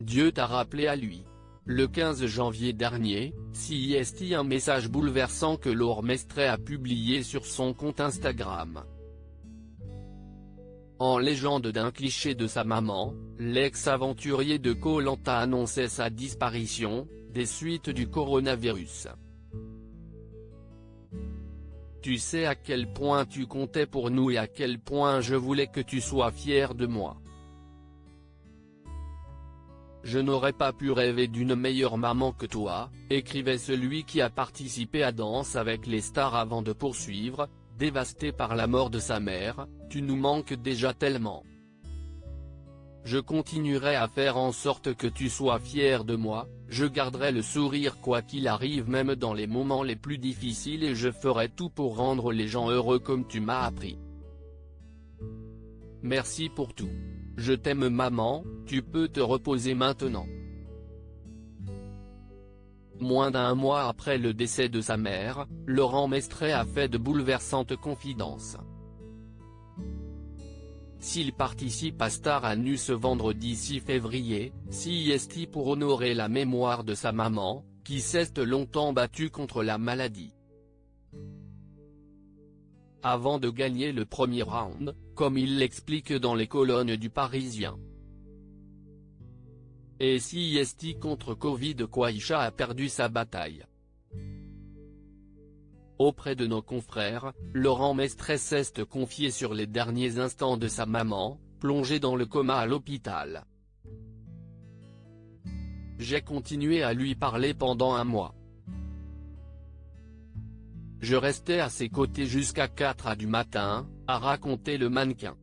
Dieu t'a rappelé à lui. Le 15 janvier dernier, CIST, un message bouleversant que Laure Mestre a publié sur son compte Instagram. En légende d'un cliché de sa maman, l'ex-aventurier de Koh Lanta annonçait sa disparition, des suites du coronavirus. Tu sais à quel point tu comptais pour nous et à quel point je voulais que tu sois fier de moi. Je n'aurais pas pu rêver d'une meilleure maman que toi, écrivait celui qui a participé à Danse avec les stars avant de poursuivre, dévasté par la mort de sa mère, tu nous manques déjà tellement. Je continuerai à faire en sorte que tu sois fier de moi, je garderai le sourire quoi qu'il arrive même dans les moments les plus difficiles et je ferai tout pour rendre les gens heureux comme tu m'as appris. Merci pour tout. Je t'aime maman, tu peux te reposer maintenant. Moins d'un mois après le décès de sa mère, Laurent Mestre a fait de bouleversantes confidences. S'il participe à Star à Nu ce vendredi 6 février, CIST pour honorer la mémoire de sa maman, qui s'est longtemps battue contre la maladie. Avant de gagner le premier round, comme il l'explique dans les colonnes du Parisien. Et CIST contre Covid, Kwaisha a perdu sa bataille. Auprès de nos confrères, Laurent Mestre s'est confié sur les derniers instants de sa maman, plongée dans le coma à l'hôpital. J'ai continué à lui parler pendant un mois. Je restais à ses côtés jusqu'à 4h du matin, a raconté le mannequin.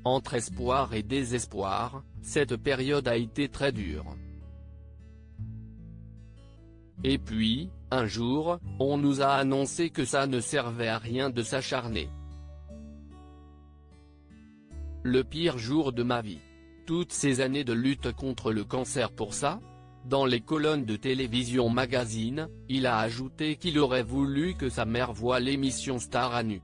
Entre espoir et désespoir, cette période a été très dure. Et puis, un jour, on nous a annoncé que ça ne servait à rien de s'acharner. Le pire jour de ma vie. Toutes ces années de lutte contre le cancer pour ça ? Dans les colonnes de Télévision Magazine, il a ajouté qu'il aurait voulu que sa mère voie l'émission Star à Nu.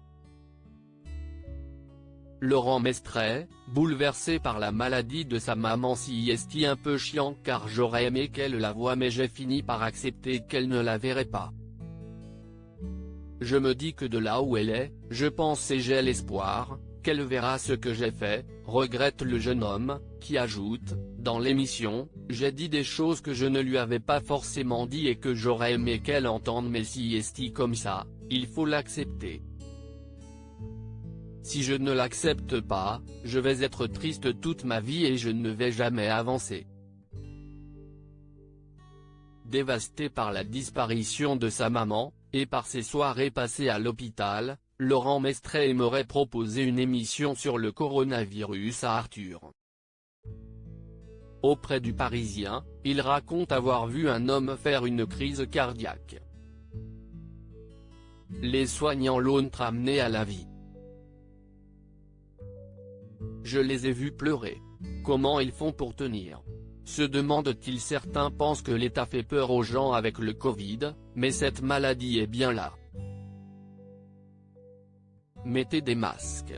Laurent Mestre, bouleversé par la maladie de sa maman. CIST un peu chiant car j'aurais aimé qu'elle la voie mais j'ai fini par accepter qu'elle ne la verrait pas. Je me dis que de là où elle est, je pense et j'ai l'espoir, qu'elle verra ce que j'ai fait, regrette le jeune homme, qui ajoute, dans l'émission, j'ai dit des choses que je ne lui avais pas forcément dit et que j'aurais aimé qu'elle entende mais CIST comme ça, il faut l'accepter. Si je ne l'accepte pas, je vais être triste toute ma vie et je ne vais jamais avancer. Dévasté par la disparition de sa maman, et par ses soirées passées à l'hôpital, Laurent Mestre aimerait proposer une émission sur le coronavirus à Arthur. Auprès du Parisien, il raconte avoir vu un homme faire une crise cardiaque. Les soignants l'ont ramené à la vie. Je les ai vus pleurer. Comment ils font pour tenir ? Se demandent-ils. Certains pensent que l'État fait peur aux gens avec le Covid, mais cette maladie est bien là. Mettez des masques.